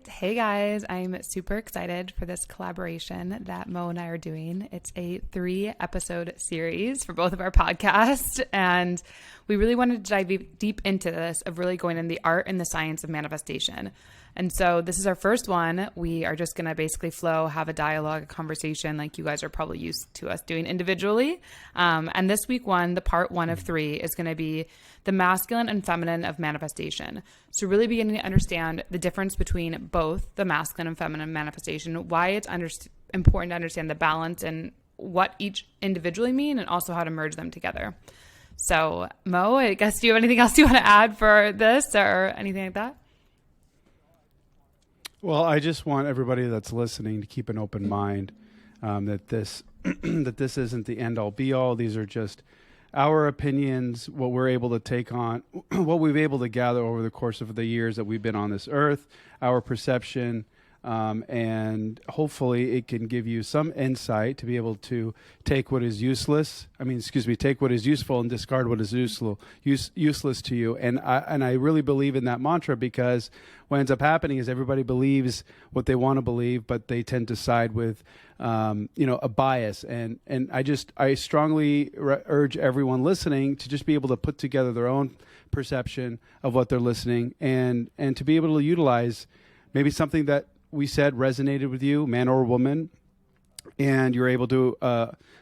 right. Hey guys, I'm super excited for this collaboration that Mo and I are doing. It's a 3-episode series for both of our podcasts, and we really wanted to dive deep into this of really going in the art and the science of manifestation. And so this is our first one. We are just going to basically have a dialogue, a conversation like you guys are probably used to us doing individually. And this week the part 1 of 3 is going to be the masculine and feminine of manifestation. So really beginning to understand the difference between both the masculine and feminine manifestation, why it's important to understand the balance and what each individually mean, and also how to merge them together. So Mo, I guess, do you have anything else you want to add for this or anything like that? Well, I just want everybody that's listening to keep an open mind, that this that this isn't the end all be all. These are just our opinions, what we're able to take on, what we've been able to gather over the course of the years that we've been on this earth, our perception, and hopefully it can give you some insight to be able to take what is take what is useful and discard what is useless to you. And I really believe in that mantra, because what ends up happening is everybody believes what they want to believe, but they tend to side with a bias. And I strongly urge everyone listening to just be able to put together their own perception of what they're listening, and to be able to utilize maybe something that we said resonated with you, man or woman, and you're able to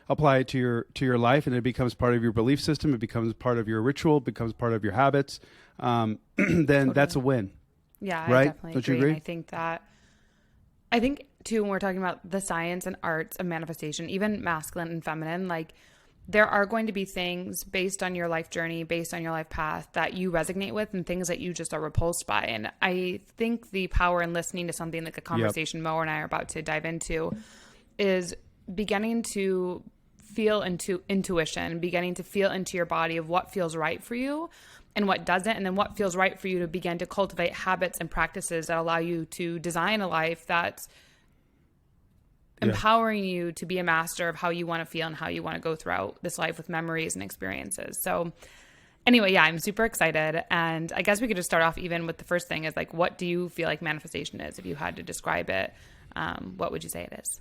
apply it to your life, and it becomes part of your belief system. It becomes part of your ritual. It becomes part of your habits. Then totally. That's a win. Yeah, right? I definitely Don't agree. You agree? I think too, when we're talking about the science and arts of manifestation, even masculine and feminine, like there are going to be things based on your life journey, based on your life path, that you resonate with, and things that you just are repulsed by. And I think the power in listening to something like a conversation Mo and I are about to dive into is beginning to feel into intuition, beginning to feel into your body of what feels right for you and what doesn't, and then what feels right for you to begin to cultivate habits and practices that allow you to design a life that's empowering you to be a master of how you want to feel and how you want to go throughout this life with memories and experiences. So anyway, I'm super excited. And I guess we could just start off even with the first thing is like, what do you feel like manifestation is? If you had to describe it, what would you say it is?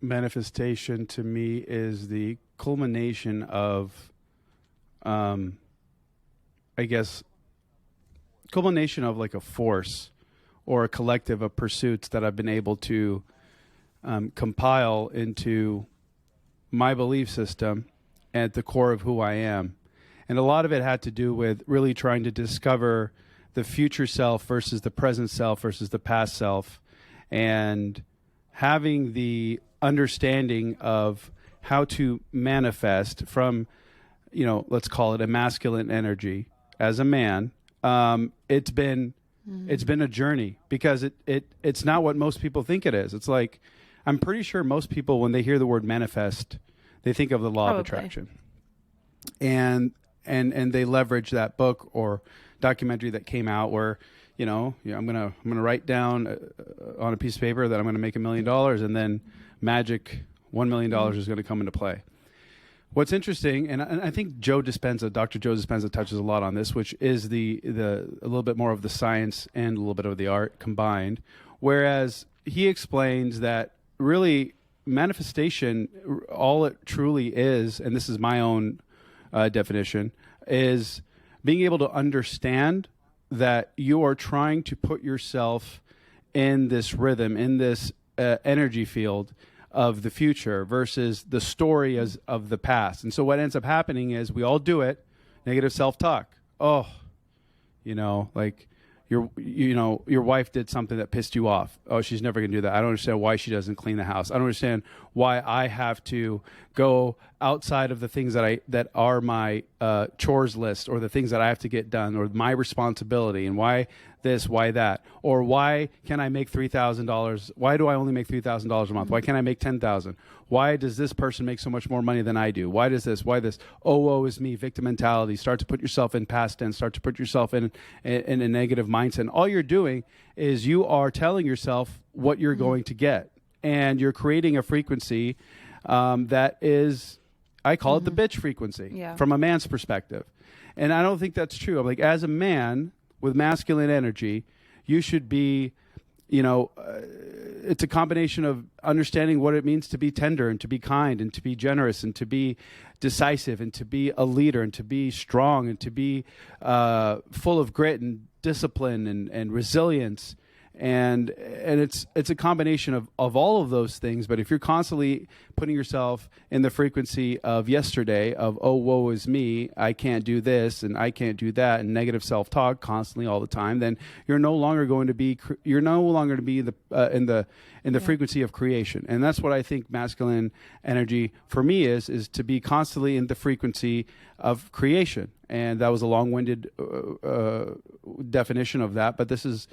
Manifestation to me is the culmination of, culmination of like a force or a collective of pursuits that I've been able to compile into my belief system at the core of who I am. And a lot of it had to do with really trying to discover the future self versus the present self versus the past self, and having the understanding of how to manifest from, let's call it a masculine energy as a man. It's been a journey, because it's not what most people think it is. It's like, I'm pretty sure most people, when they hear the word manifest, they think of the law of attraction, and they leverage that book or documentary that came out where, I'm gonna write down on a piece of paper that I'm gonna make $1 million, and then magic $1 million is going to come into play. What's interesting, and I think Dr. Joe Dispenza touches a lot on this, which is the a little bit more of the science and a little bit of the art combined. Whereas he explains that really manifestation, all it truly is, and this is my own definition, is being able to understand that you are trying to put yourself in this rhythm, in this energy field of the future versus the story of the past. And so what ends up happening is we all do it, negative self-talk. Oh, like your wife did something that pissed you off. Oh, she's never going to do that. I don't understand why she doesn't clean the house. I don't understand why I have to go outside of the things that are my chores list, or the things that I have to get done, or my responsibility, and why this, why that, or why can I make $3,000? Why do I only make $3,000 a month? Why can't I make $10,000? Why does this person make so much more money than I do? Why does this? Why this? Oh, woe is me. Victim mentality. Start to put yourself in past tense. Start to put yourself in a negative mindset. And all you're doing is you are telling yourself what you're going to get, and you're creating a frequency that is, I call it the bitch frequency from a man's perspective. And I don't think that's true. I'm like, as a man, with masculine energy, you should be, it's a combination of understanding what it means to be tender and to be kind and to be generous and to be decisive and to be a leader and to be strong and to be full of grit and discipline and resilience. And it's a combination of all of those things. But if you're constantly putting yourself in the frequency of yesterday, of, oh, woe is me, I can't do this and I can't do that, and negative self-talk constantly all the time, then you're no longer going to be in the frequency of creation. And that's what I think masculine energy for me is to be constantly in the frequency of creation. And that was a long-winded definition of that, but this is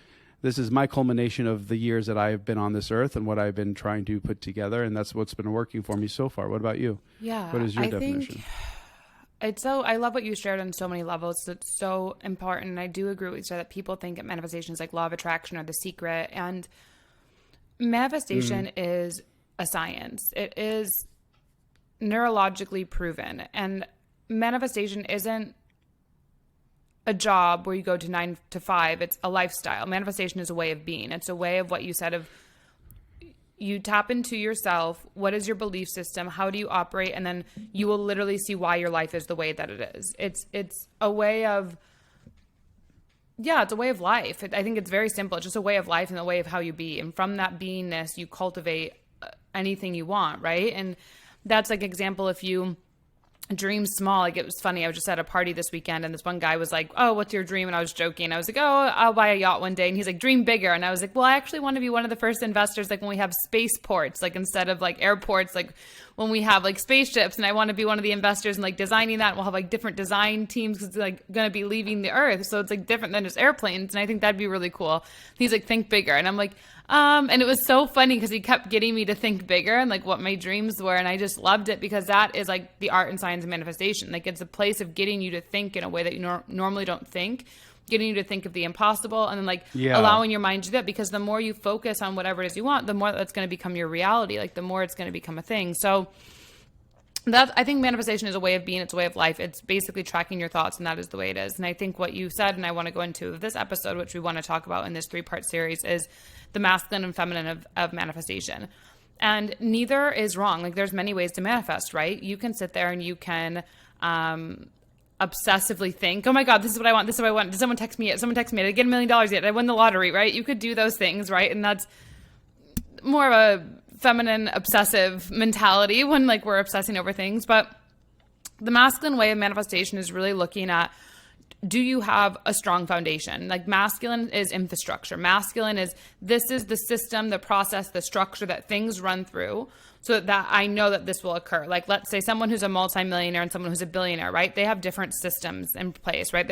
my culmination of the years that I've been on this earth and what I've been trying to put together, and that's what's been working for me so far. What about you? Yeah. What is your definition? I love what you shared on so many levels. It's so important. And I do agree with you that people think that manifestation is like law of attraction or the secret. And manifestation is a science. It is neurologically proven. And manifestation isn't a job where you go to 9 to 5. It's a lifestyle. Manifestation is a way of being. It's a way of what you said of you tap into yourself. What is your belief system? How do you operate? And then you will literally see why your life is the way that it is. It's a way of, it's a way of life. I think it's very simple. It's just a way of life and a way of how you be. And from that beingness, you cultivate anything you want, right? And that's like example, if you dream small. Like, it was funny. I was just at a party this weekend and this one guy was like, oh, what's your dream? And I was joking. I was like, oh, I'll buy a yacht one day. And he's like, dream bigger. And I was like, well, I actually want to be one of the first investors, like when we have spaceports, like instead of like airports, like when we have like spaceships, and I want to be one of the investors in like designing that. And we'll have like different design teams because it's like going to be leaving the earth. So it's like different than just airplanes. And I think that'd be really cool. He's like, think bigger. And I'm like, and it was so funny because he kept getting me to think bigger and like what my dreams were. And I just loved it because that is like the art and science of manifestation. Like, it's a place of getting you to think in a way that you normally don't think, getting you to think of the impossible, and then like allowing your mind to do that, because the more you focus on whatever it is you want, the more that's going to become your reality. Like, the more it's going to become a thing. So that, I think manifestation is a way of being. It's a way of life. It's basically tracking your thoughts, and that is the way it is. And I think what you said, and I want to go into this episode, which we want to talk about in this 3-part series, is the masculine and feminine of manifestation. And neither is wrong. Like, there's many ways to manifest, right? You can sit there and you can obsessively think, oh my God, this is what I want. This is what I want. Did someone text me yet? Someone text me. Did I get $1 million yet? Did I win the lottery, right? You could do those things, right? And that's more of a feminine obsessive mentality when like we're obsessing over things. But the masculine way of manifestation is really looking at, do you have a strong foundation? Like, masculine is infrastructure. Masculine is, this is the system, the process, the structure that things run through so that I know that this will occur. Like, let's say someone who's a multimillionaire and someone who's a billionaire, right? They have different systems in place, right?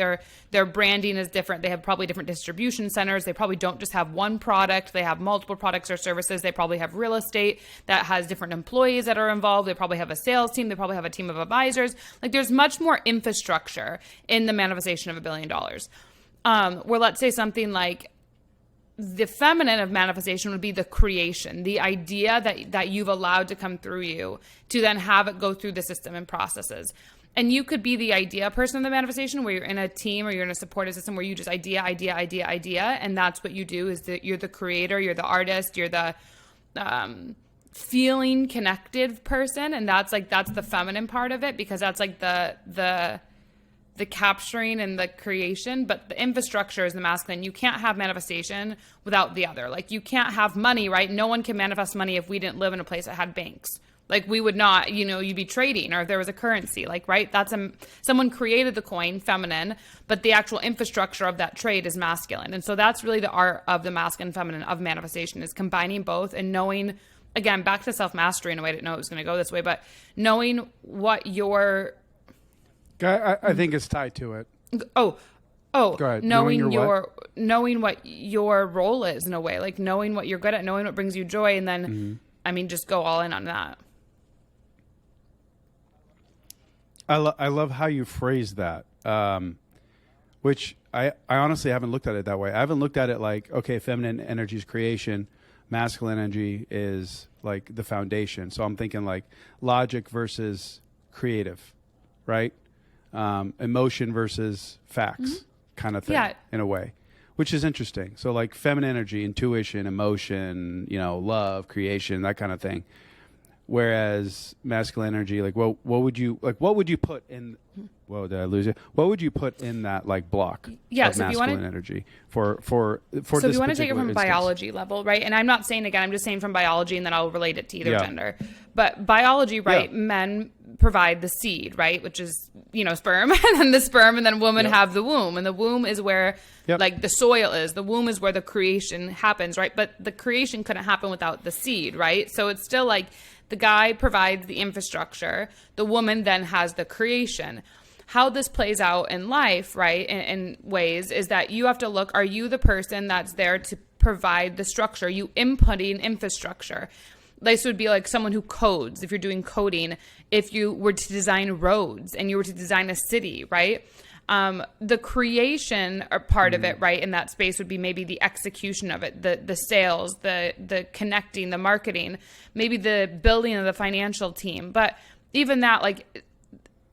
Their branding is different. They have probably different distribution centers. They probably don't just have one product. They have multiple products or services. They probably have real estate that has different employees that are involved. They probably have a sales team. They probably have a team of advisors. Like, there's much more infrastructure in the manifestation of $1 billion. Where let's say something like the feminine of manifestation would be the creation, the idea that you've allowed to come through you to then have it go through the system and processes. And you could be the idea person of the manifestation, where you're in a team or you're in a supportive system where you just idea. And that's what you do, is that you're the creator, you're the artist, you're the feeling connected person. And that's the feminine part of it, because that's like the capturing and the creation. But the infrastructure is the masculine. You can't have manifestation without the other. Like, you can't have money, right? No one can manifest money if we didn't live in a place that had banks. Like, we would not, you'd be trading, or if there was a currency, like, right? That's someone created the coin, feminine, but the actual infrastructure of that trade is masculine. And so that's really the art of the masculine, feminine of manifestation, is combining both and knowing, again, back to self-mastery in a way I didn't know it was going to go this way, but knowing what your... I think it's tied to it. Go ahead. Knowing what your role is, in a way, like knowing what you're good at, knowing what brings you joy, and then, just go all in on that. I love how you phrase that, which I honestly haven't looked at it that way. I haven't looked at it like, okay, feminine energy is creation, masculine energy is like the foundation. So I'm thinking like logic versus creative, right? Emotion versus facts, kind of thing, Yeah. in a way, which is interesting. So like feminine energy, intuition, emotion, love, creation, that kind of thing. Whereas masculine energy, like what would you put in? Whoa, did I lose you? What would you put in that like block Yeah, of so if you masculine wanna- energy for So this if you want to take it particular from instance? biology level, right? And I'm not saying, again, I'm just saying from biology, and then I'll relate it to either Yeah. gender. But biology, right? Yeah. Men provide the seed, right? Which is, sperm, and then the sperm, and then women Yep. have the womb. And the womb is where Yep. like the soil is. The womb is where the creation happens, right? But the creation couldn't happen without the seed, right? So it's still like the guy provides the infrastructure. The woman then has the creation. How this plays out in life, right, in ways, is that you have to look, are you the person that's there to provide the structure? You inputting infrastructure. This would be like someone who codes, if you're doing coding, if you were to design roads and you were to design a city, right? The creation part of it, right, in that space would be maybe the execution of it, the sales, the connecting, the marketing, maybe the building of the financial team. But even that, like,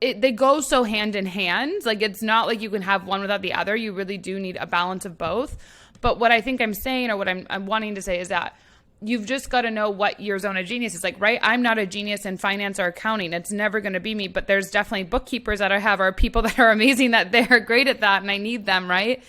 they go so hand in hand. Like, it's not like you can have one without the other. You really do need a balance of both. But what I think I'm saying, or what I'm wanting to say, is that you've just got to know what your zone of genius is. Like, right? I'm not a genius in finance or accounting. It's never going to be me. But there's definitely bookkeepers that I have, or people that are amazing, that they're great at that, and I need them, right?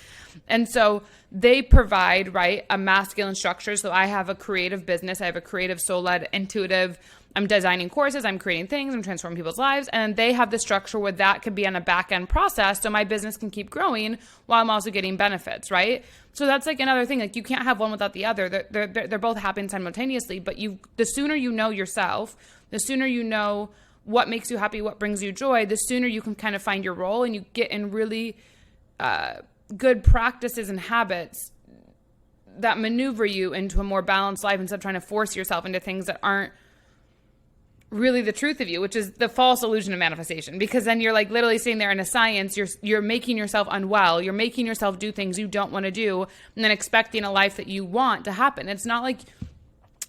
And so they provide, right, a masculine structure. So I have a creative business. I have a creative, soul-led, intuitive. I'm designing courses, I'm creating things, I'm transforming people's lives, and they have the structure where that can be on a back-end process, so my business can keep growing while I'm also getting benefits, right? So that's like another thing. Like, you can't have one without the other. They're both happening simultaneously. But the sooner you know yourself, the sooner you know what makes you happy, what brings you joy, the sooner you can kind of find your role, and you get in really good practices and habits that maneuver you into a more balanced life, instead of trying to force yourself into things that aren't really the truth of you, which is the false illusion of manifestation. Because then you're like literally sitting there in a science, you're making yourself unwell, you're making yourself do things you don't want to do, and then expecting a life that you want to happen. It's not like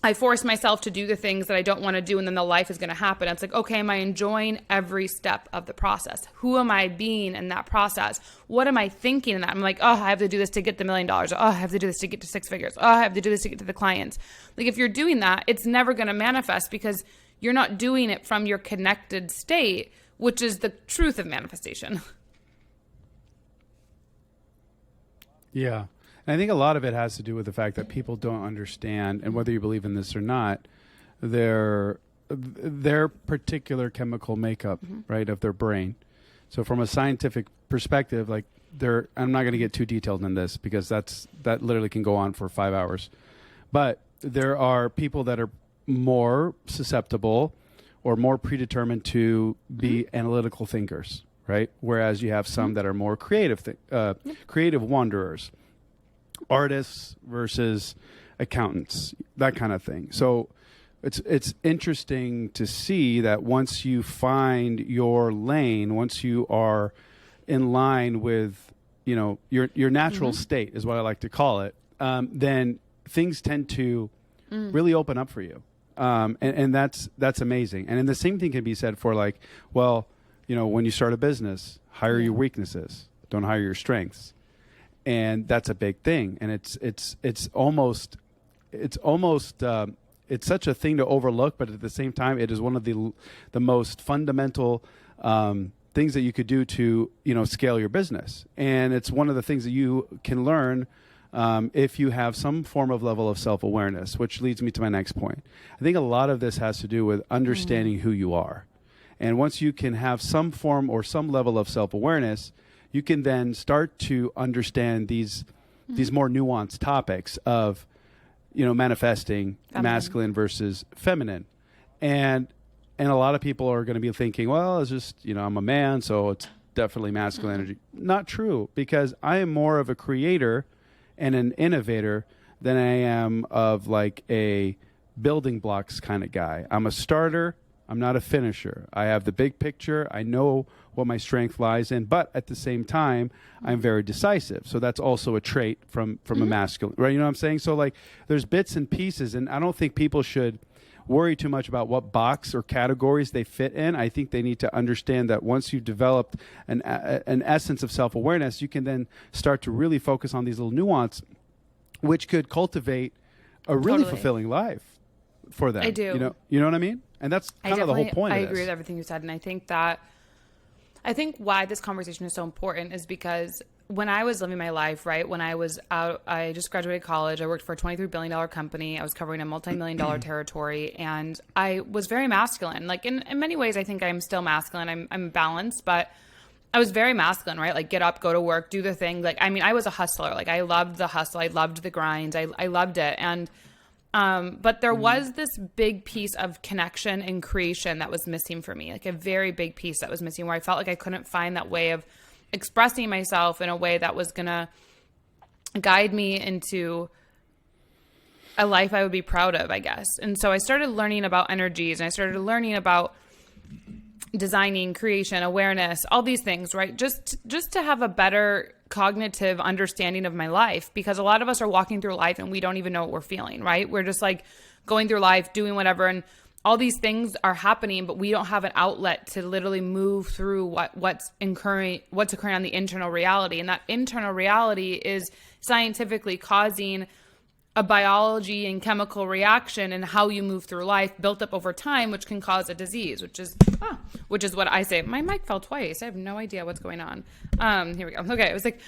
I force myself to do the things that I don't want to do, and then the life is going to happen. It's like, okay, am I enjoying every step of the process? Who am I being in that process? What am I thinking in that? I'm like, oh, I have to do this to get the $1 million. Oh, I have to do this to get to 6 figures. Oh, I have to do this to get to the clients. Like, if you're doing that, it's never going to manifest, because you're not doing it from your connected state, which is the truth of manifestation. Yeah. And I think a lot of it has to do with the fact that people don't understand, and whether you believe in this or not, their particular chemical makeup, right, of their brain. So from a scientific perspective, like, I'm not going to get too detailed in this, because that literally can go on for 5 hours. But there are people that are more susceptible or more predetermined to be analytical thinkers, right? Whereas you have some that are more creative wanderers, artists versus accountants, that kind of thing. So it's interesting to see that once you find your lane, once you are in line with, your natural state is what I like to call it, then things tend to really open up for you. And that's amazing. And then the same thing can be said for, like, well, when you start a business, hire your weaknesses, don't hire your strengths. And that's a big thing. And it's almost such a thing to overlook, but at the same time, it is one of the most fundamental things that you could do to, scale your business. And it's one of the things that you can learn if you have some form of level of self-awareness, which leads me to my next point. I think a lot of this has to do with understanding who you are. And once you can have some form or some level of self-awareness, you can then start to understand these more nuanced topics of, manifesting masculine versus feminine. And a lot of people are going to be thinking, well, it's just, I'm a man, so it's definitely masculine energy. Not true, because I am more of a creator and an innovator than I am of like a building blocks kind of guy. I'm a starter. I'm not a finisher. I have the big picture. I know what my strength lies in, but at the same time, I'm very decisive. So that's also a trait from a masculine, right? You know what I'm saying? So like, there's bits and pieces, and I don't think people should, worry too much about what box or categories they fit in. I think they need to understand that once you've developed an essence of self-awareness, you can then start to really focus on these little nuances, which could cultivate a really fulfilling life for them. I do. You know what I mean? And that's kind of the whole point of this. I agree with everything you said. And I think why this conversation is so important is because when I was living my life, right, when I was out, I just graduated college. I worked for a $23 billion company. I was covering a multi-million-dollar territory, and I was very masculine. Like in many ways, I think I'm still masculine. I'm balanced, but I was very masculine, right? Like get up, go to work, do the thing. Like, I mean, I was a hustler. Like I loved the hustle. I loved the grind. I loved it. And, but there was this big piece of connection and creation that was missing for me, like a very big piece that was missing, where I felt like I couldn't find that way of expressing myself in a way that was going to guide me into a life I would be proud of, I guess. And so I started learning about energies, and I started learning about designing, creation, awareness, all these things, right? Just to have a better cognitive understanding of my life, because a lot of us are walking through life and we don't even know what we're feeling, right? We're just like going through life, doing whatever, and all these things are happening, but we don't have an outlet to literally move through what's occurring on the internal reality. And that internal reality is scientifically causing a biology and chemical reaction and how you move through life built up over time, which can cause a disease, which is what I say. My mic fell twice. I have no idea what's going on. Here we go. Okay. It was like,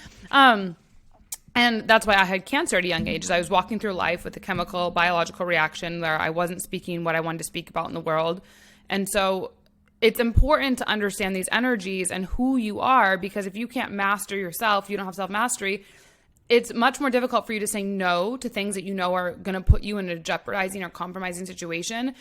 and that's why I had cancer at a young age. I was walking through life with a chemical, biological reaction where I wasn't speaking what I wanted to speak about in the world. And so it's important to understand these energies and who you are, because if you can't master yourself, you don't have self-mastery, it's much more difficult for you to say no to things that you know are going to put you in a jeopardizing or compromising situation.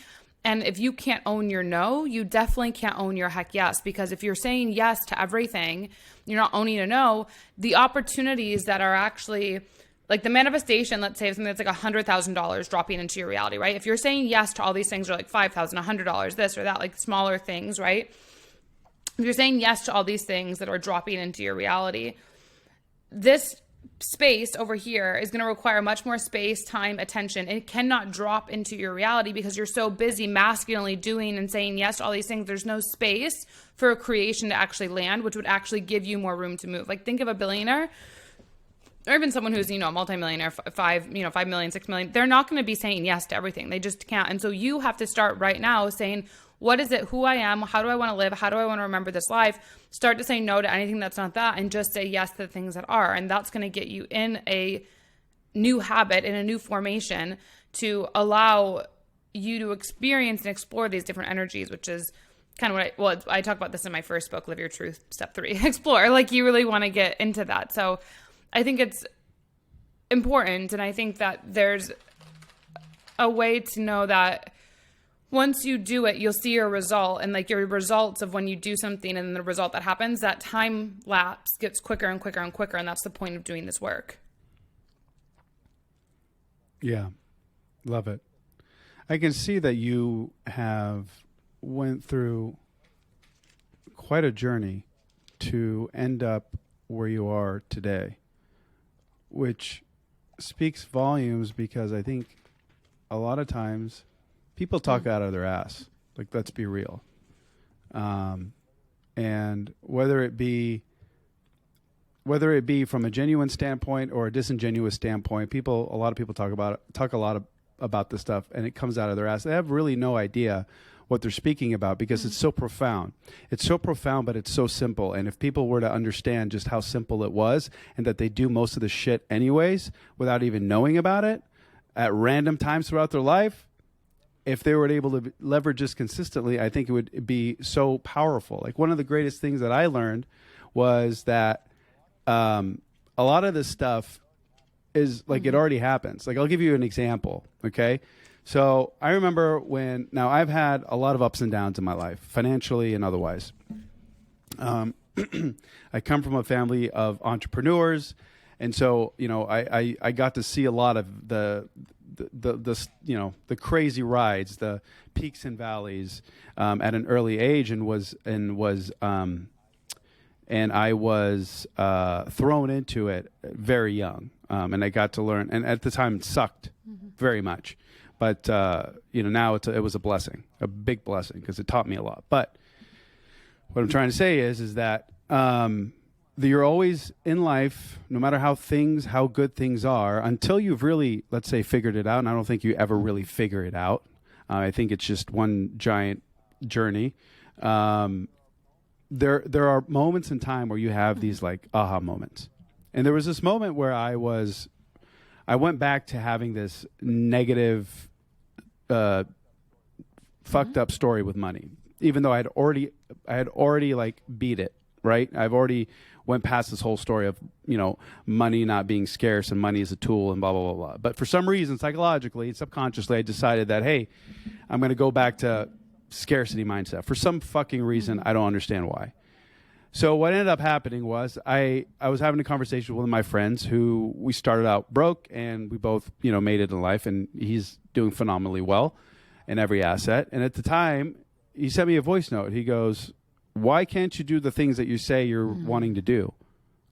And if you can't own your no, you definitely can't own your heck yes, because if you're saying yes to everything, you're not owning a no, the opportunities that are actually like the manifestation, let's say something that's like $100,000 dropping into your reality, right? If you're saying yes to all these things, are like $5,000, $100, this or that, like smaller things, right? If you're saying yes to all these things that are dropping into your reality, this space over here is going to require much more space, time, attention. It cannot drop into your reality because you're so busy masculinely doing and saying yes to all these things. There's no space for a creation to actually land, which would actually give you more room to move. Like think of a billionaire or even someone who's, a multimillionaire, 5 million, 6 million. They're not going to be saying yes to everything. They just can't. And so you have to start right now saying, what is it? Who I am? How do I want to live? How do I want to remember this life? Start to say no to anything that's not that and just say yes to the things that are. And that's going to get you in a new habit, in a new formation to allow you to experience and explore these different energies, which is kind of what I talk about this in my first book, Live Your Truth, Step 3, Explore. Like you really want to get into that. So I think it's important. And I think that there's a way to know that once you do it, you'll see your result, and like your results of when you do something and the result that happens, that time lapse gets quicker and quicker and quicker. And that's the point of doing this work. Yeah. Love it. I can see that you have went through quite a journey to end up where you are today, which speaks volumes, because I think a lot of times people talk out of their ass. Like, let's be real. And whether it be from a genuine standpoint or a disingenuous standpoint, a lot of people talk a lot about this stuff, and it comes out of their ass. They have really no idea what they're speaking about, because it's so profound. It's so profound, but it's so simple. And if people were to understand just how simple it was, and that they do most of the shit anyways without even knowing about it at random times throughout their life, if they were able to leverage this consistently, I think it would be so powerful. Like, one of the greatest things that I learned was that a lot of this stuff is like, it already happens. Like, I'll give you an example. Okay. So I remember now I've had a lot of ups and downs in my life, financially and otherwise. I come from a family of entrepreneurs. And so, I got to see a lot of the crazy rides, the peaks and valleys, at an early age, and I was thrown into it very young. And I got to learn, and at the time it sucked very much. But, now it was a blessing, a big blessing, because it taught me a lot. But what I'm trying to say is that you're always in life, no matter how good things are, until you've really, let's say, figured it out. And I don't think you ever really figure it out. I think it's just one giant journey. There are moments in time where you have these like aha moments. And there was this moment where I went back to having this negative, fucked up story with money, even though I had already like beat it, right? I've already went past this whole story of, money not being scarce and money is a tool and blah, blah, blah, blah. But for some reason, psychologically, subconsciously, I decided that, hey, I'm going to go back to scarcity mindset for some fucking reason. I don't understand why. So what ended up happening was I was having a conversation with one of my friends who we started out broke, and we both, made it in life, and he's doing phenomenally well in every asset. And at the time, he sent me a voice note. He goes, why can't you do the things that you say you're wanting to do?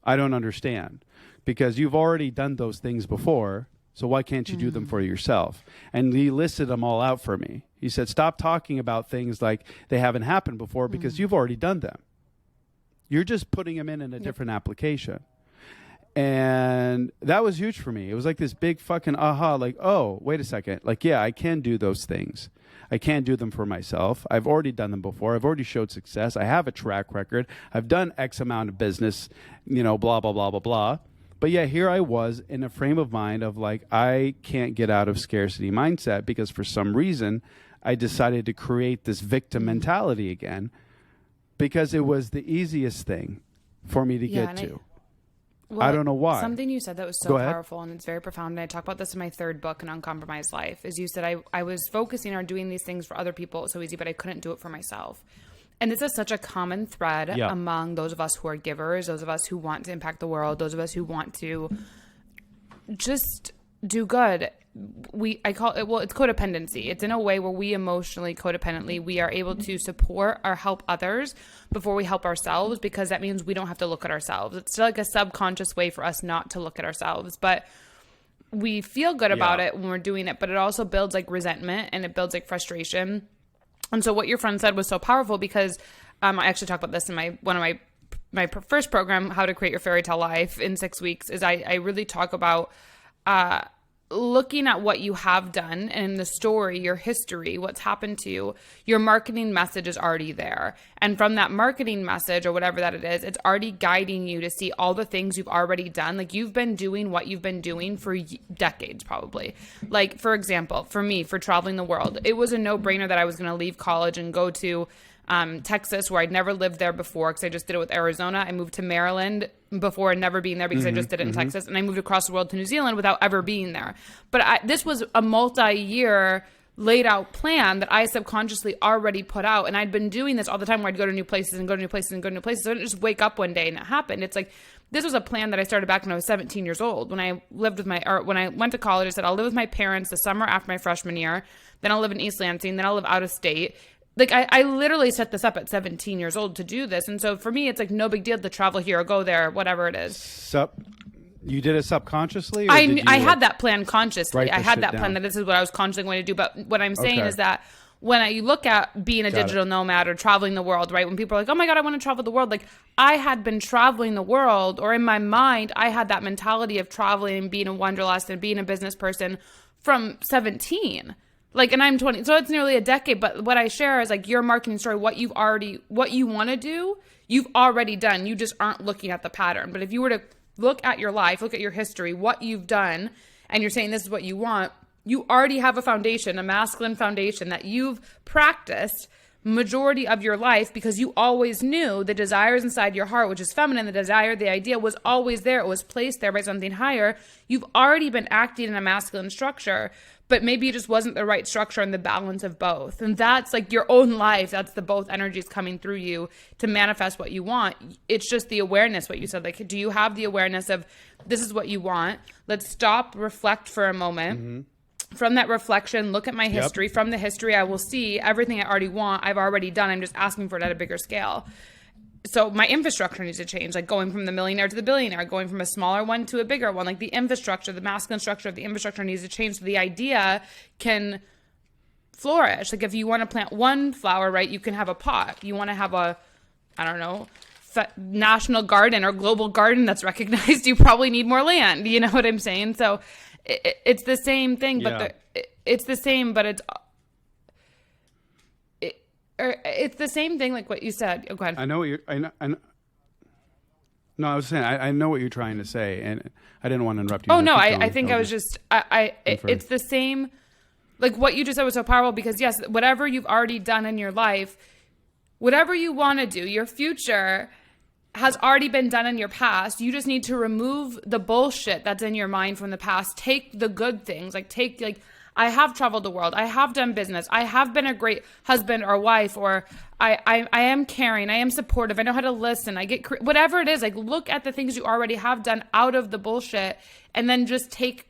I don't understand, because you've already done those things before. So why can't you do them for yourself? And he listed them all out for me. He said, stop talking about things like they haven't happened before, because you've already done them. You're just putting them in a different application. And that was huge for me. It was like this big fucking aha, like, oh, wait a second. Like, yeah, I can do those things. I can do them for myself. I've already done them before. I've already showed success. I have a track record. I've done X amount of business, blah, blah, blah, blah, blah. But yeah, here I was in a frame of mind of like, I can't get out of scarcity mindset, because for some reason I decided to create this victim mentality again, because it was the easiest thing for me to get to. I don't know why. Something you said that was so powerful, and it's very profound, and I talk about this in my third book, An Uncompromised Life, is you said I was focusing on doing these things for other people. It was so easy, but I couldn't do it for myself. And this is such a common thread among those of us who are givers, those of us who want to impact the world, those of us who want to just do good. I call it, it's codependency. It's in a way where we emotionally, codependently, we are able to support or help others before we help ourselves, because that means we don't have to look at ourselves. It's still like a subconscious way for us not to look at ourselves, but we feel good about it when we're doing it, but it also builds like resentment, and it builds like frustration. And so what your friend said was so powerful, because I actually talked about this in one of my first program, How to Create Your Fairy Tale Life in 6 weeks, is I really talk about looking at what you have done and the story, your history, what's happened to you. Your marketing message is already there. And from that marketing message, or whatever that it is, it's already guiding you to see all the things you've already done. Like, you've been doing what you've been doing for decades, probably. Like, for example, for me, for traveling the world, it was a no-brainer that I was going to leave college and go to Texas, where I'd never lived there before, because I just did it with Arizona. I moved to Maryland before and never being there, because I just did it in Texas. And I moved across the world to New Zealand without ever being there. But this was a multi-year laid out plan that I subconsciously already put out. And I'd been doing this all the time, where I'd go to new places and go to new places and go to new places. So I didn't just wake up one day and it happened. It's like, this was a plan that I started back when I was 17 years old. When I went to college, I said, I'll live with my parents the summer after my freshman year. Then I'll live in East Lansing. Then I'll live out of state. Like, I literally set this up at 17 years old to do this. And so for me, it's like no big deal to travel here or go there, whatever it is. You did it subconsciously? I had that plan consciously. I had that plan that this is what I was consciously going to do. But what I'm saying is that when I look at being a digital nomad or traveling the world, right? When people are like, oh my God, I want to travel the world. Like, I had been traveling the world, or in my mind, I had that mentality of traveling, being a wanderlust and being a business person from 17. Like, and I'm 20, so it's nearly a decade. But what I share is like your marketing story, what you want to do, you've already done. You just aren't looking at the pattern. But if you were to look at your life, look at your history, what you've done, and you're saying this is what you want, you already have a foundation, a masculine foundation that you've practiced majority of your life, because you always knew the desires inside your heart, which is feminine, the desire, the idea was always there. It was placed there by something higher. You've already been acting in a masculine structure, but maybe it just wasn't the right structure and the balance of both. And that's like your own life. That's the both energies coming through you to manifest what you want. It's just the awareness, what you said. Like, do you have the awareness of this is what you want? Let's stop, reflect for a moment. Mm-hmm. From that reflection, look at my history. From the history, I will see everything I already want, I've already done. I'm just asking for it at a bigger scale. so my infrastructure needs to change, like going from the millionaire to the billionaire, going from a smaller one to a bigger one. Like the infrastructure, the masculine structure of the infrastructure needs to change so the idea can flourish. Like if you want to plant one flower, right, you can have a pot. You want to have a, I don't know, national garden or global garden that's recognized, you probably need more land. You know what I'm saying? So it's the same thing, but it's the same, but it's the same thing, like what you said. Oh, go ahead. I know what you're. I know. No, I was saying I know what you're trying to say, and I didn't want to interrupt you. Oh no, I think I was just. It's the same. Like what you just said was so powerful because yes, whatever you've already done in your life, whatever you want to do, your future has already been done in your past. You just need to remove the bullshit that's in your mind from the past. Take the good things. Like I have traveled the world. I have done business. I have been a great husband or wife, or I am caring. I am supportive. I know how to listen. I get whatever it is. Like look at the things you already have done out of the bullshit, and then just take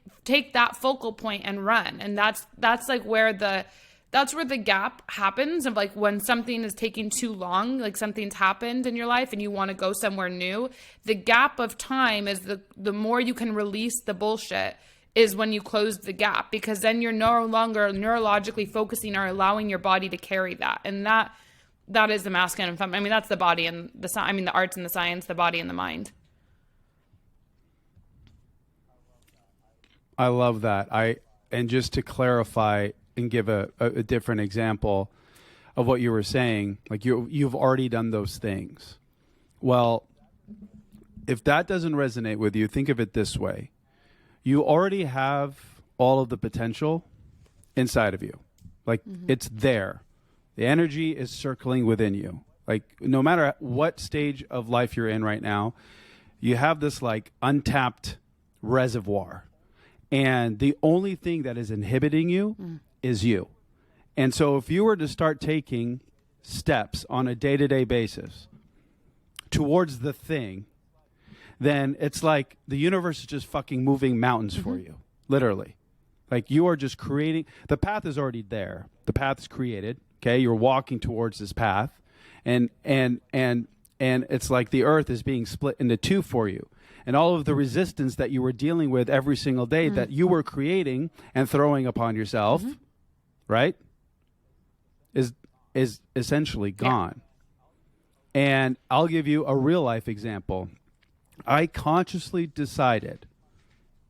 that focal point and run. And that's like where the gap happens of like when something is taking too long, like something's happened in your life and you want to go somewhere new. The gap of time is the more you can release the bullshit is when you close the gap, because then you're no longer neurologically focusing or allowing your body to carry that. And that is the masculine and feminine. I mean, that's the body and the arts and the science, the body and the mind. I love that. And just to clarify and give a different example of what you were saying, like you've already done those things. Well, if that doesn't resonate with you, think of it this way. You already have all of the potential inside of you. Like it's there. The energy is circling within you. Like no matter what stage of life you're in right now, you have this like untapped reservoir. And the only thing that is inhibiting you is you. And so if you were to start taking steps on a day-to-day basis towards the thing, then it's like the universe is just fucking moving mountains for you, literally. Like you are just creating, the path is already there. The path is created, okay? You're walking towards this path, and it's like the earth is being split into two for you. And all of the resistance that you were dealing with every single day that you were creating and throwing upon yourself, right, is essentially gone. Yeah. And I'll give you a real life example. I consciously decided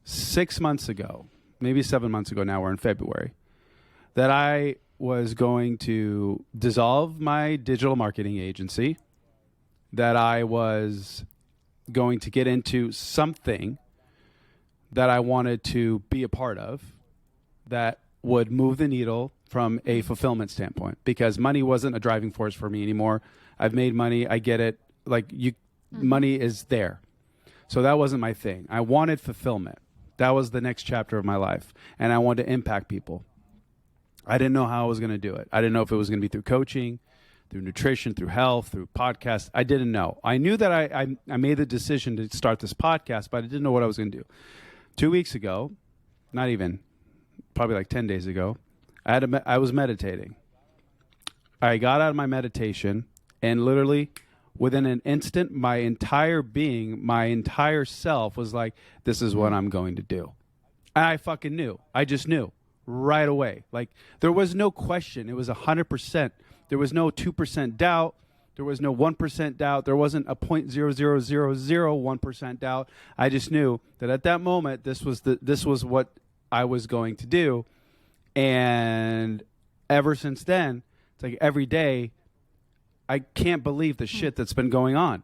6 months ago, maybe 7 months ago now, we're in February, that I was going to dissolve my digital marketing agency, that I was going to get into something that I wanted to be a part of that would move the needle from a fulfillment standpoint, because money wasn't a driving force for me anymore. I've made money. I get it. Like money is there. So that wasn't my thing. I wanted fulfillment. That was the next chapter of my life. And I wanted to impact people. I didn't know how I was going to do it. I didn't know if it was going to be through coaching, through nutrition, through health, through podcasts. I didn't know. I knew that I made the decision to start this podcast, but I didn't know what I was going to do. 2 weeks ago, not even, probably like 10 days ago, I was meditating. I got out of my meditation, and literally within an instant, my entire being, my entire self was like, this is what I'm going to do. And I fucking knew. I just knew right away. Like there was no question. It was 100%. There was no 2% doubt. There was no 1% doubt. There wasn't a 0.00001% doubt. I just knew that at that moment, this was what I was going to do. And ever since then, it's like every day, I can't believe the shit that's been going on.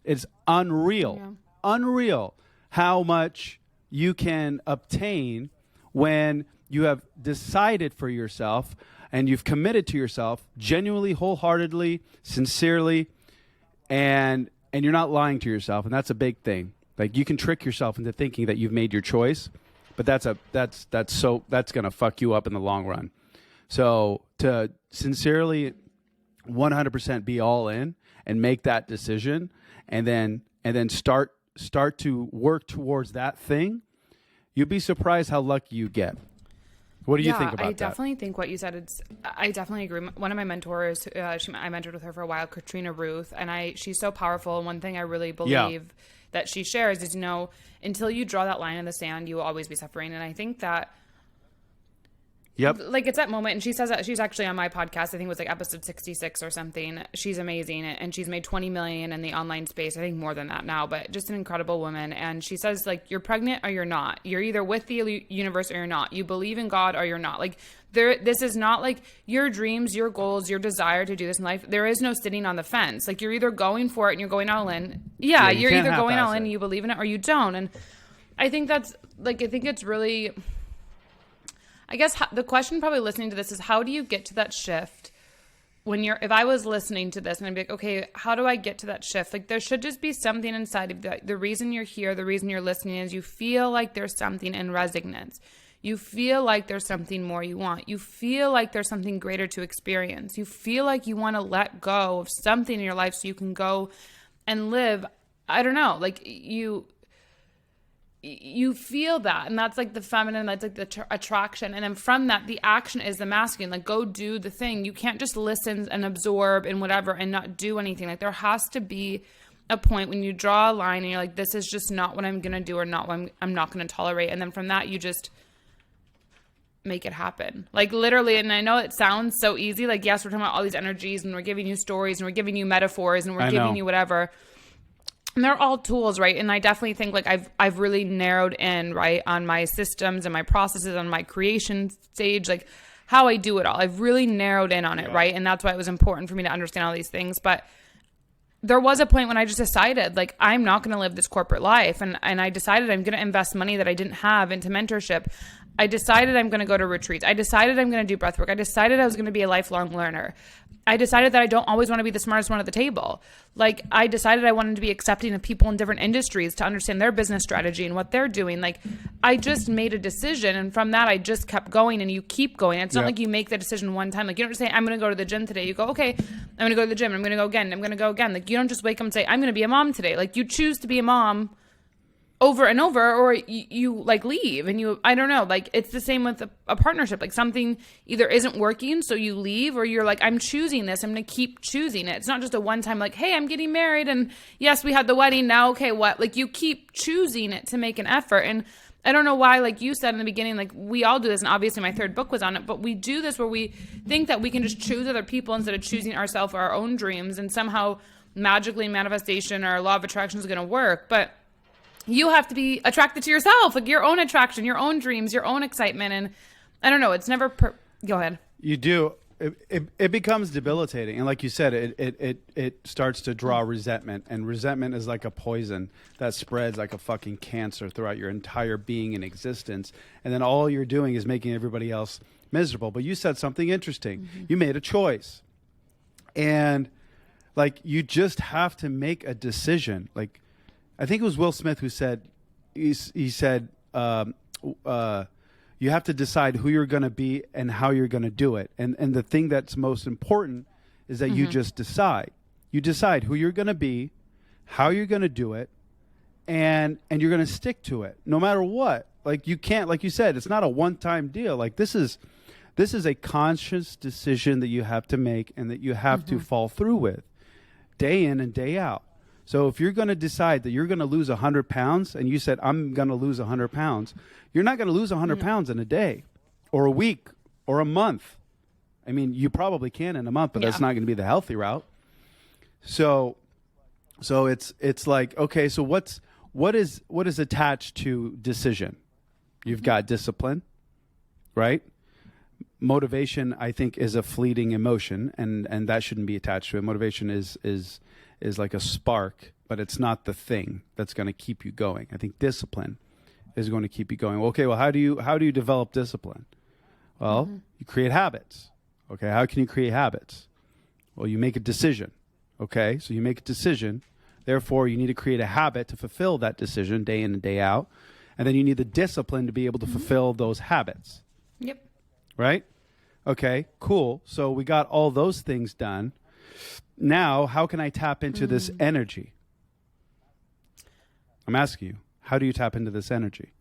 It's unreal. Yeah. Unreal how much you can obtain when you have decided for yourself and you've committed to yourself genuinely, wholeheartedly, sincerely, and you're not lying to yourself. And that's a big thing. Like you can trick yourself into thinking that you've made your choice, but that's going to fuck you up in the long run. So to sincerely 100% be all in and make that decision, and then start to work towards that thing, you'd be surprised how lucky you get. What do you think about I that? definitely think what you said. I definitely agree. One of my mentors, I mentored with her for a while, Katrina Ruth, and she's so powerful. And one thing I really believe that she shares is, until you draw that line in the sand, you will always be suffering. And I think that, like, it's that moment, and she says that she's actually on my podcast. I think it was like episode 66 or something. She's amazing, and she's made 20 million in the online space. I think more than that now, but just an incredible woman. And she says, like, you're pregnant or you're not. You're either with the universe or you're not. You believe in God or you're not. Like, this is not like your dreams, your goals, your desire to do this in life. There is no sitting on the fence. Like, you're either going for it and you're going all in. Yeah, you're either going all in and you believe in it or you don't. And I think that's, like, I think it's really... I guess the question probably listening to this is, how do you get to that shift if I was listening to this and I'd be like, okay, how do I get to that shift? Like, there should just be something inside of you. The reason you're here, the reason you're listening is you feel like there's something in resonance. You feel like there's something more you want. You feel like there's something greater to experience. You feel like you want to let go of something in your life so you can go and live. I don't know, like you feel that, and that's like the feminine, that's like the attraction, and then from that the action is the masculine. Like, go do the thing. You can't just listen and absorb and whatever and not do anything. Like, there has to be a point when you draw a line and you're like, this is just not what I'm gonna do, or not what I'm not gonna tolerate, and then from that you just make it happen. Like, literally. And I know it sounds so easy, like, yes, we're talking about all these energies and we're giving you stories and we're giving you metaphors and we're giving you whatever. And they're all tools, right? And I definitely think, like, I've really narrowed in, right, on my systems and my processes, on my creation stage, like how I do it all. I've really narrowed in on it, right? And that's why it was important for me to understand all these things. But there was a point when I just decided, like, I'm not going to live this corporate life. And I decided I'm going to invest money that I didn't have into mentorship. I decided I'm going to go to retreats. I decided I'm going to do breath work. I decided I was going to be a lifelong learner. I decided that I don't always want to be the smartest one at the table. Like, I decided I wanted to be accepting of people in different industries to understand their business strategy and what they're doing. Like, I just made a decision, and from that I just kept going, and you keep going. It's not like you make the decision one time. Like, you don't just say, I'm going to go to the gym today. You go, okay, I'm going to go to the gym. I'm going to go again. I'm going to go again. Like, you don't just wake up and say, I'm going to be a mom today. Like, you choose to be a mom over and over, or you like leave, and I don't know, like, it's the same with a partnership. Like, something either isn't working, so you leave, or you're like, I'm choosing this, I'm going to keep choosing it. It's not just a one time, like, hey, I'm getting married, and yes, we had the wedding, now, okay, what? Like, you keep choosing it to make an effort. And I don't know why, like you said in the beginning, like, we all do this, and obviously my third book was on it, but we do this where we think that we can just choose other people instead of choosing ourselves or our own dreams, and somehow magically manifestation or law of attraction is going to work. But you have to be attracted to yourself, like your own attraction, your own dreams, your own excitement. And I don't know, it's never go ahead. You do. It becomes debilitating. And like you said, it starts to draw resentment. And resentment is like a poison that spreads like a fucking cancer throughout your entire being and existence. And then all you're doing is making everybody else miserable. But you said something interesting. Mm-hmm. You made a choice. And like, you just have to make a decision. Like, I think it was Will Smith who said, he said, you have to decide who you're going to be and how you're going to do it. And the thing that's most important is that you just decide. You decide who you're going to be, how you're going to do it, and you're going to stick to it no matter what. Like, you can't, like you said, it's not a one-time deal. Like, this is a conscious decision that you have to make and that you have to fall through with day in and day out. So if you're going to decide that you're going to lose 100 pounds, and you said, I'm going to lose 100 pounds, you're not going to lose 100 pounds in a day or a week or a month. I mean, you probably can in a month, but that's not going to be the healthy route. So it's like, okay, so what is attached to decision? You've got discipline, right? Motivation, I think, is a fleeting emotion, and that shouldn't be attached to it. Motivation is like a spark, but it's not the thing that's going to keep you going. I think discipline is going to keep you going. Okay, well, how do you develop discipline? Well, you create habits. Okay, how can you create habits? Well, you make a decision. Okay, so you make a decision. Therefore, you need to create a habit to fulfill that decision day in and day out. And then you need the discipline to be able to fulfill those habits. Yep. Right? Okay, cool. So we got all those things done. Now, how can I tap into this energy? I'm asking you, how do you tap into this energy?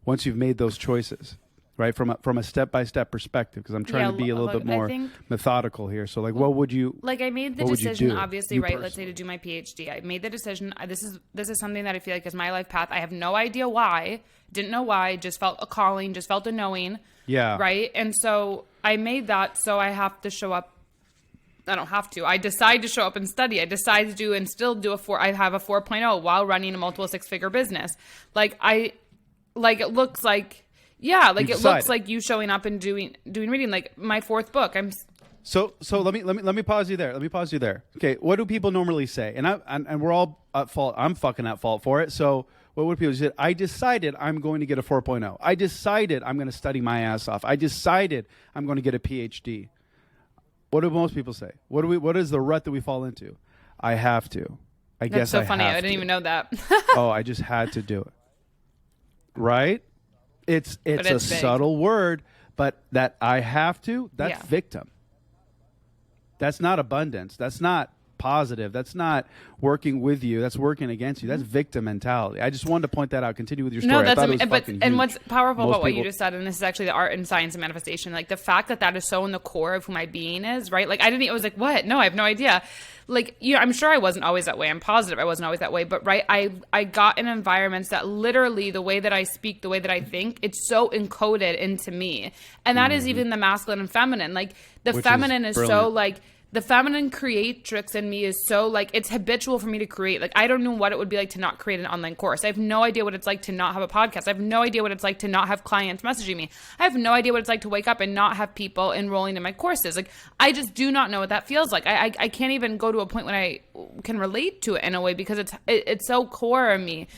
Once you've made those choices, right? From a step-by-step perspective, because I'm trying to be a little bit more methodical here. So like, what would you, like, I made the decision, obviously, right, let's say to do my PhD. I made the decision. This is something that I feel like is my life path. I have no idea why, didn't know why, just felt a calling, just felt a knowing. Yeah. Right. And so I made that. So I have to show up. I don't have to. I decide to show up and study. I decide to do and still do I have a 4.0 while running a multiple 6-figure business. It looks like, yeah, like it looks like you showing up and doing reading, like my 4th book. So let me pause you there. Okay. What do people normally say? And we're all at fault. I'm fucking at fault for it. So what would people say? I decided I'm going to get a 4.0. I decided I'm going to study my ass off. I decided I'm going to get a PhD. What do most people say? What is the rut that we fall into? I have to. That's so funny. I didn't even know that. Oh, I just had to do it. Right? It's a subtle word, but that I have to, that's victim. That's not abundance. That's not positive. That's not working with you. That's working against you. That's victim mentality. I just wanted to point that out. Continue with your story. No, and what's powerful about what you just said, and this is actually the art and science of manifestation, like the fact that is so in the core of who my being is, right? Like I was like, what? No, I have no idea. Like, I'm sure I wasn't always that way. I'm positive I wasn't always that way. But right, I got in environments that literally the way that I speak, the way that I think, it's so encoded into me. And that is even the masculine and feminine. Like the feminine is so like, the feminine creatrix in me is so like, it's habitual for me to create. Like, I don't know what it would be like to not create an online course. I have no idea what it's like to not have a podcast. I have no idea what it's like to not have clients messaging me. I have no idea what it's like to wake up and not have people enrolling in my courses. Like, I just do not know what that feels like. I can't even go to a point when I can relate to it in a way because it's so core of me.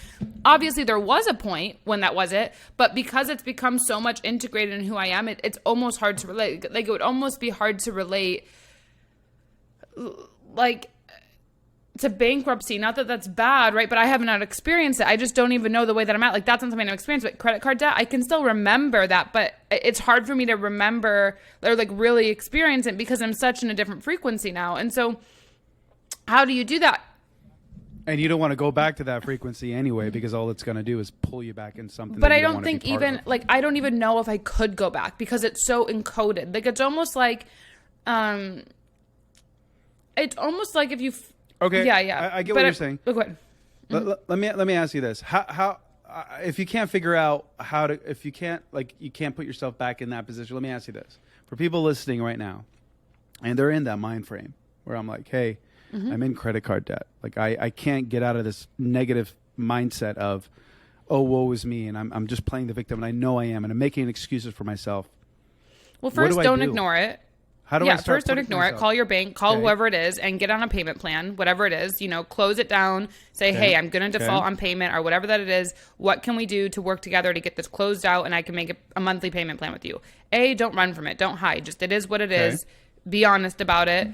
Obviously, there was a point when that wasn't, but because it's become so much integrated in who I am, it's almost hard to relate. Like, it would almost be hard to relate like to bankruptcy. Not that that's bad, right? But I haven't had experienced it. I just don't even know the way that I'm at. Like, that's not something I've experienced. But credit card debt, I can still remember that, but it's hard for me to remember or like really experience it because I'm such in a different frequency now. And so how do you do that? And you don't want to go back to that frequency anyway, because all it's going to do is pull you back in something. But I don't think even like, I don't even know if I could go back because it's so encoded. Like, it's almost like, it's almost like if you... Okay. Yeah. I get what you're saying. Go ahead. Let me ask you this. How if you can't figure out if you can't put yourself back in that position, let me ask you this. For people listening right now, and they're in that mind frame where I'm like, hey, I'm in credit card debt. Like, I can't get out of this negative mindset of, oh, woe is me, and I'm just playing the victim, and I know I am, and I'm making excuses for myself. Well, first, don't ignore it. How do I start? First, don't ignore it. Call your bank, call whoever it is, and get on a payment plan, whatever it is. Close it down. Say, hey, I'm going to default on payment or whatever that it is. What can we do to work together to get this closed out, and I can make a monthly payment plan with you? Don't run from it. Don't hide. Just it is what it is. Be honest about it.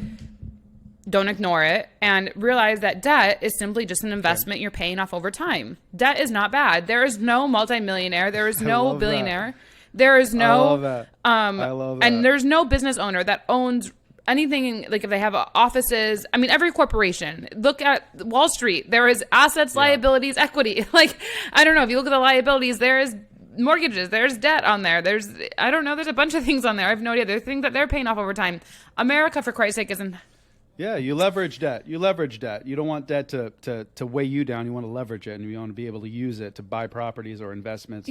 Don't ignore it. And realize that debt is simply just an investment you're paying off over time. Debt is not bad. There is no multimillionaire. There is no billionaire. There is no, I love that. I love that. And there's no business owner that owns anything. Like, if they have offices, I mean, every corporation, look at Wall Street, there is assets, liabilities, equity. Like, I don't know, if you look at the liabilities, there is mortgages, there's debt on there. There's a bunch of things on there. I have no idea. There's things that they're paying off over time. America, for Christ's sake, isn't... Yeah, you leverage debt. You don't want debt to weigh you down. You want to leverage it, and you want to be able to use it to buy properties or investments.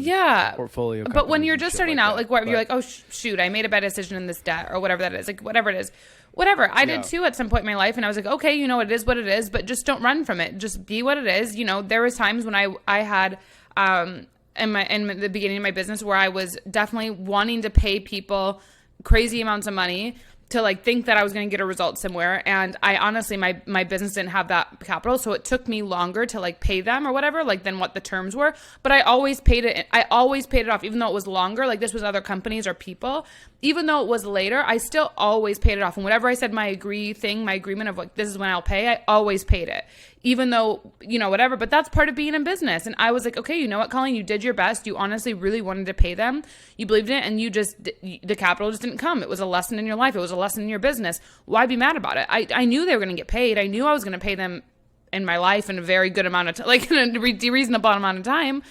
Portfolio. But when you're just starting out, you're like, oh shoot, I made a bad decision in this debt or whatever that is. Like, whatever it is, whatever. I did too at some point in my life, and I was like, okay, it is what it is. But just don't run from it. Just be what it is. There was times when I had in the beginning of my business where I was definitely wanting to pay people crazy amounts of money to think that I was going to get a result somewhere. And I honestly, my business didn't have that capital. So it took me longer to pay them or whatever, than what the terms were. But I always paid it. I always paid it off, even though it was longer. This was other companies or people. Even though it was later, I still always paid it off. And whenever I said my agreement of this is when I'll pay, I always paid it. Even though, whatever, but that's part of being in business. And I was like, okay, you know what, Colleen, you did your best. You honestly really wanted to pay them. You believed in it, and the capital just didn't come. It was a lesson in your life. It was a lesson in your business. Why be mad about it? I knew they were going to get paid. I knew I was going to pay them in my life in a very good amount of time, in a reasonable amount of time.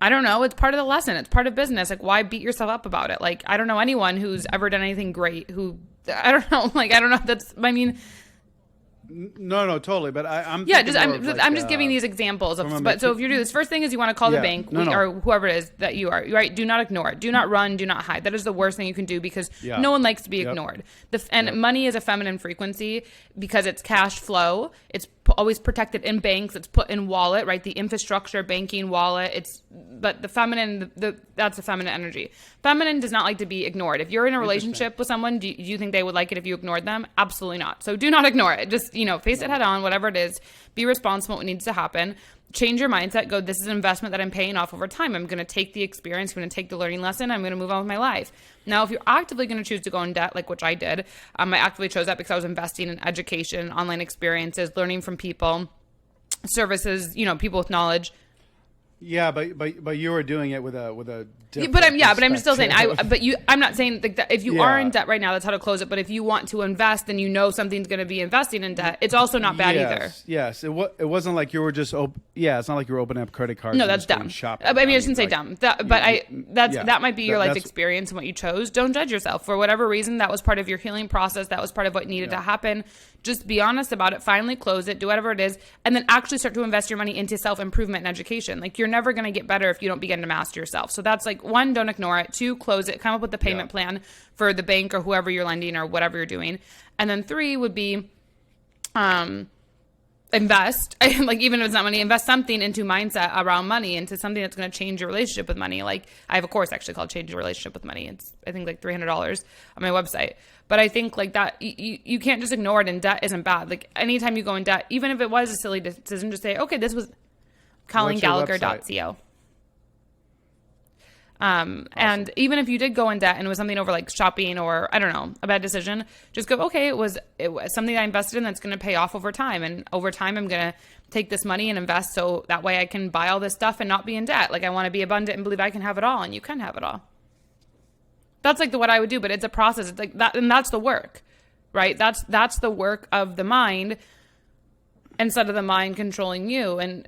I don't know. It's part of the lesson. It's part of business. Like, why beat yourself up about it? Like, I don't know anyone who's ever done anything great who, I don't know. Like, I don't know. I mean, no, totally. But I'm just giving these examples of. But so if you do this, first thing is you want to call the bank or whoever it is that you are. Right? Do not ignore it. Do not run. Do not hide. That is the worst thing you can do because no one likes to be ignored. Money is a feminine frequency because it's cash flow. It's always protected in banks. It's put in wallet. Right? The infrastructure, banking, wallet. But the feminine. That's the feminine energy. Feminine does not like to be ignored. If you're in a relationship with someone, do you think they would like it if you ignored them? Absolutely not. So do not ignore it. Just face it head on, whatever it is. Be responsible. What needs to happen. Change your mindset. Go, this is an investment that I'm paying off over time. I'm going to take the experience. I'm going to take the learning lesson. I'm going to move on with my life. Now, if you're actively going to choose to go in debt, like which I did, I actively chose that because I was investing in education, online experiences, learning from people, services, people with knowledge. Yeah, but you were doing it with a different but I'm still saying I'm not saying like that if you are in debt right now, that's how to close it. But if you want to invest and something's going to be investing in debt, it's also not bad either. Yes, it wasn't like you were just it's not like you were opening up credit cards. No, that's dumb. I shouldn't say dumb. That might be your life experience and what you chose. Don't judge yourself for whatever reason. That was part of your healing process. That was part of what needed to happen. Just be honest about it. Finally close it. Do whatever it is, and then actually start to invest your money into self-improvement and education. Like you're never going to get better if you don't begin to master yourself. So that's like 1, don't ignore it. 2, close it. Come up with the payment plan for the bank or whoever you're lending or whatever you're doing. And then 3 would be invest. Like even if it's not money, invest something into mindset around money, into something that's going to change your relationship with money. Like I have a course actually called Change Your Relationship with Money. It's I think like $300 on my website. But I think like that you can't just ignore it, and debt isn't bad. Like anytime you go in debt, even if it was a silly decision, just say, okay, this was ColleenGallagher.co. Awesome. And even if you did go in debt and it was something over like shopping or I don't know, a bad decision, just go, okay, it was something I invested in that's going to pay off over time. And over time, I'm going to take this money and invest so that way I can buy all this stuff and not be in debt. Like I want to be abundant and believe I can have it all, and you can have it all. That's like what I would do, but it's a process. It's like that, and that's the work, right? That's the work of the mind instead of the mind controlling you. And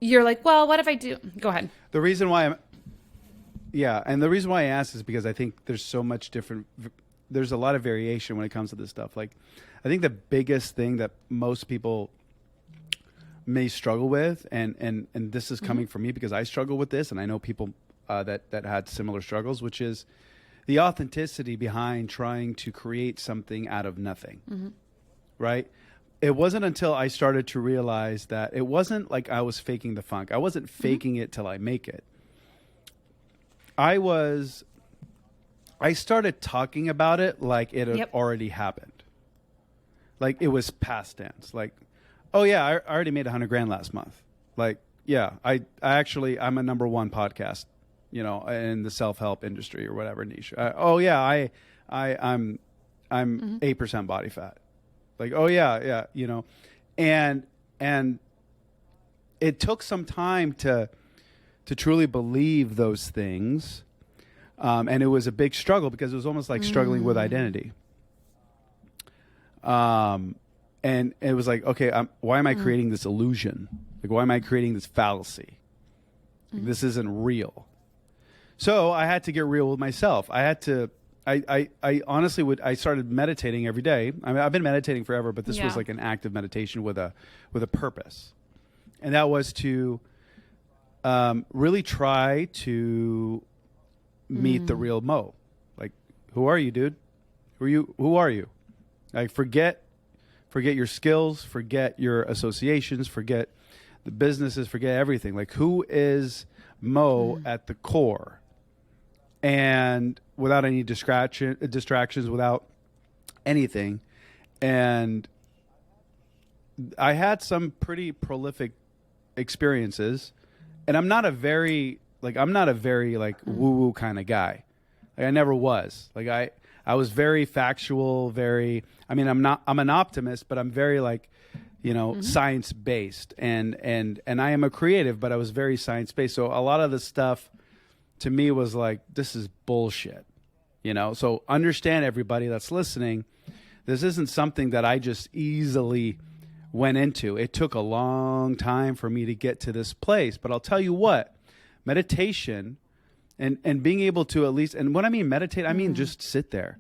you're like, well, what if I do? Go ahead. The reason why the reason why I ask is because I think there's a lot of variation when it comes to this stuff. Like, I think the biggest thing that most people may struggle with, and this is coming from me because I struggle with this, and I know people that had similar struggles, which is the authenticity behind trying to create something out of nothing, right? It wasn't until I started to realize that it wasn't like I was faking the funk. I wasn't faking it till I make it. I started talking about it like it had already happened. Like it was past tense. Like, oh yeah, I already made $100,000 last month. Like, yeah, I'm a #1 podcast, in the self-help industry or whatever niche. I'm 8% body fat. Like, oh yeah, and it took some time to truly believe those things, and it was a big struggle because it was almost like struggling with identity. And it was like, okay, why am I creating this illusion? Like, why am I creating this fallacy? Like, this isn't real. So I had to get real with myself. I honestly I started meditating every day. I mean, I've been meditating forever, but this was like an active meditation with a purpose. And that was to really try to meet the real Mo. Like, who are you, dude? Who are you? Like, forget your skills, forget your associations, forget the businesses, forget everything. Like, who is Mo at the core? And without any distractions, without anything. And I had some pretty prolific experiences, and I'm not a very woo-woo kind of guy. Like, I never was. Like, I was very factual, I'm an optimist, but I'm very science-based, and I am a creative, but I was very science-based. So a lot of the stuff to me was like, this is bullshit, So understand, everybody that's listening, this isn't something that I just easily went into. It took a long time for me to get to this place. But I'll tell you what, meditation and being able to at least, and when I mean meditate, I mean just sit there.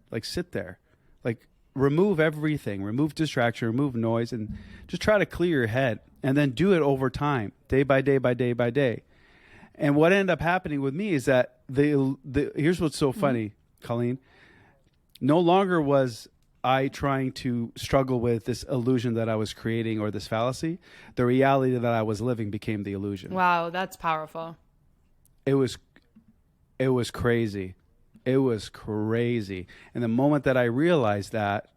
Like remove everything, remove distraction, remove noise, and just try to clear your head. And then do it over time, day by day by day by day. And what ended up happening with me is that here's what's so funny, Colleen. No longer was I trying to struggle with this illusion that I was creating or this fallacy. The reality that I was living became the illusion. Wow, that's powerful. It was crazy. It was crazy. And the moment that I realized that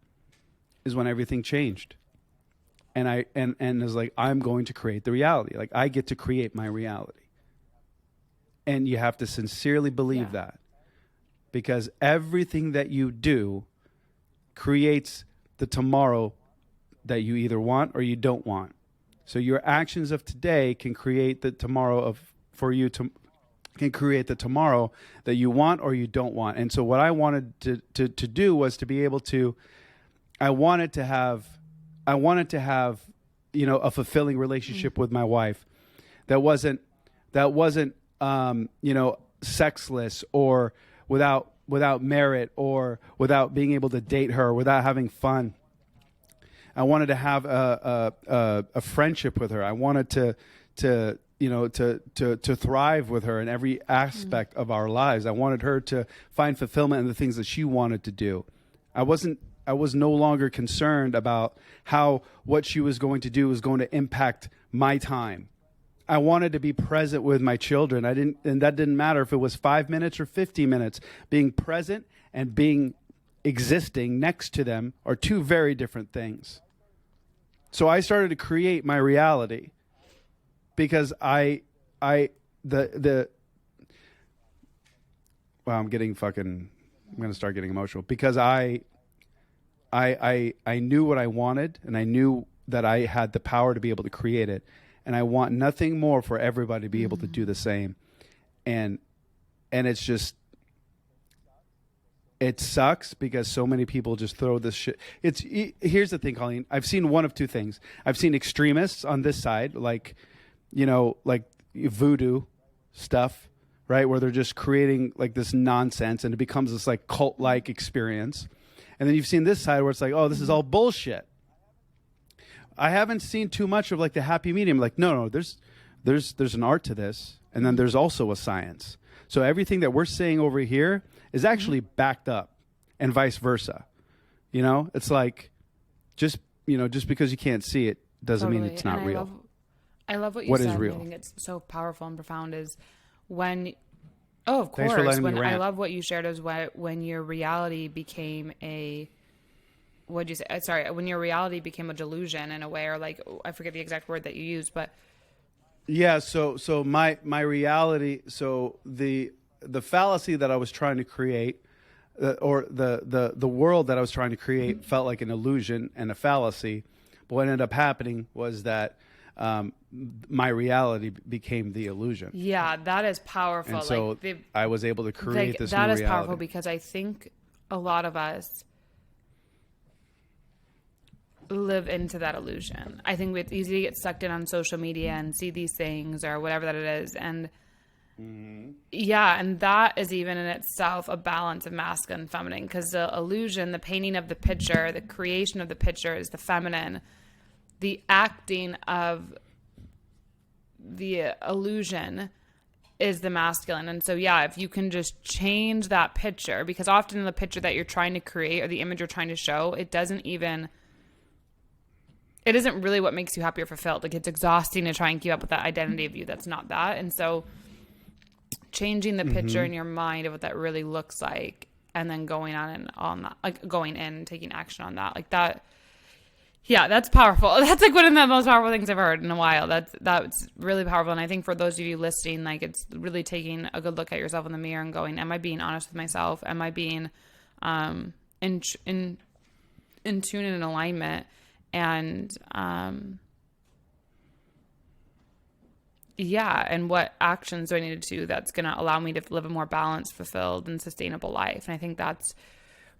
is when everything changed. And it was like, I'm going to create the reality. Like, I get to create my reality. And you have to sincerely believe that. Because everything that you do creates the tomorrow that you either want or you don't want. So your actions of today can create the tomorrow can create the tomorrow that you want or you don't want. And so what I wanted to do was to be able to, I wanted to have, you know, a fulfilling relationship with my wife that wasn't, you know, sexless or without merit or without being able to date her, without having fun. I wanted to have a friendship with her. I wanted to thrive with her in every aspect of our lives. I wanted her to find fulfillment in the things that she wanted to do. I was no longer concerned about how what she was going to do was going to impact my time. I wanted to be present with my children. And that didn't matter if it was 5 minutes or 50 minutes. Being present and existing next to them are two very different things. So I started to create my reality because well, I'm going to start getting emotional because I knew what I wanted, and I knew that I had the power to be able to create it. And I want nothing more for everybody to be able to do the same. And it's just, it sucks because so many people just throw this shit. Here's the thing, Colleen. I've seen one of two things. I've seen extremists on this side, like, you know, like voodoo stuff, right? Where they're just creating like this nonsense and it becomes this like cult-like experience. And then you've seen this side where it's like, oh, this is all bullshit. I haven't seen too much of like the happy medium. Like, no, there's an art to this, and then there's also a science. So everything that we're saying over here is actually backed up, and vice versa. You know, it's like just because you can't see it doesn't mean it's not real. I love what you said. Is real? I think it's so powerful and profound. Is when, oh, of course. I love what you shared is when your reality became a. What'd you say? Sorry, when your reality became a delusion in a way, or like, I forget the exact word that you used, but. Yeah. So my reality, so the fallacy that I was trying to create, or the world that I was trying to create felt like an illusion and a fallacy. But what ended up happening was that my reality became the illusion. Yeah, that is powerful. And so I was able to create this new reality. That is powerful because I think a lot of us live into that illusion. I think it's easy to get sucked in on social media and see these things or whatever that it is. And yeah, and that is even in itself a balance of masculine and feminine, because the illusion, the painting of the picture, the creation of the picture is the feminine. The acting of the illusion is the masculine. And so, yeah, if you can just change that picture, because often the picture that you're trying to create or the image you're trying to show, it isn't really what makes you happy or fulfilled. Like, it's exhausting to try and keep up with that identity of you that's not that. And so changing the picture in your mind of what that really looks like, and then going on that, like going in and taking action on that, like that. Yeah, that's powerful. That's like one of the most powerful things I've heard in a while. That's really powerful. And I think for those of you listening, like, it's really taking a good look at yourself in the mirror and going, am I being honest with myself? Am I being in tune and in alignment? And and what actions do I need to do that's going to allow me to live a more balanced, fulfilled, and sustainable life? And I think that's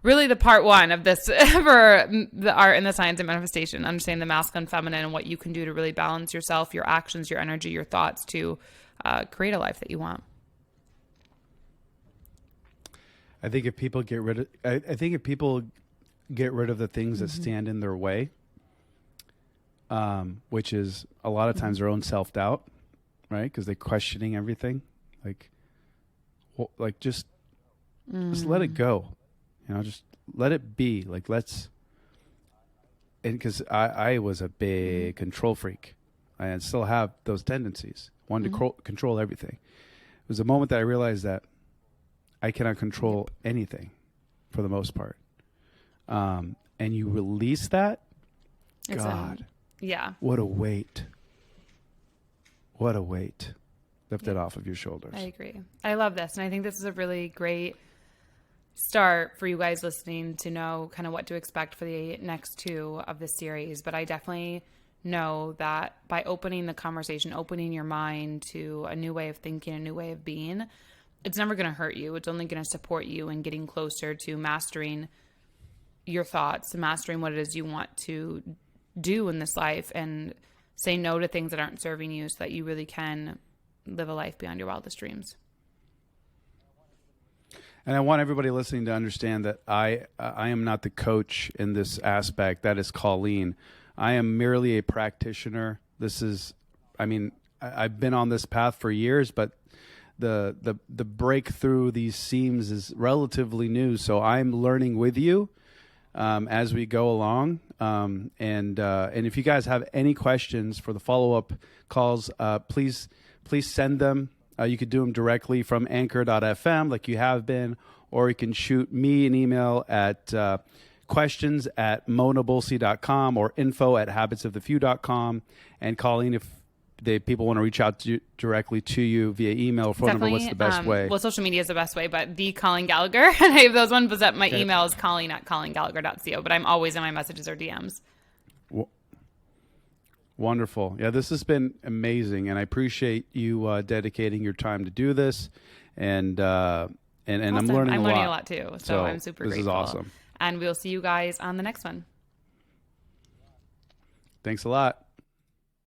really the part one of this for the art and the science of manifestation, understanding the masculine, feminine, and what you can do to really balance yourself, your actions, your energy, your thoughts to create a life that you want. I think if people get rid of, I think if people get rid of the things that stand in their way, which is a lot of times their own self-doubt, right? Because they're questioning everything. Like just let it go, just let it be. Like and because I was a big control freak. I still have those tendencies. Wanted to control everything. It was a moment that I realized that I cannot control anything for the most part. And you release that, God, what a weight. What a weight lifted off of your shoulders. I agree. I love this. And I think this is a really great start for you guys listening to know kind of what to expect for the next two of this series. But I definitely know that by opening the conversation, opening your mind to a new way of thinking, a new way of being, it's never going to hurt you. It's only going to support you in getting closer to mastering your thoughts, mastering what it is you want to do in this life, and say no to things that aren't serving you so that you really can live a life beyond your wildest dreams. And I want everybody listening to understand that I am not the coach in this aspect. That is Colleen. I am merely a practitioner. I've been on this path for years, but the breakthrough these seams is relatively new. So I'm learning with you as we go along. And if you guys have any questions for the follow-up calls, please send them. You could do them directly from anchor.fm like you have been, or you can shoot me an email at questions@monabulsey.com or info@habitsofthefew.com. And Colleen, if people want to reach out directly to you via email, phone number, what's the best way? Well, social media is the best way, but the Colleen Gallagher, and I have those ones, but my email is colleen@colleengallagher.co, but I'm always in my messages or DMs. Wonderful. Yeah, this has been amazing, and I appreciate you dedicating your time to do this, and awesome. I'm learning a lot. I'm learning a lot too, so I'm super grateful. This is awesome. And we'll see you guys on the next one. Thanks a lot.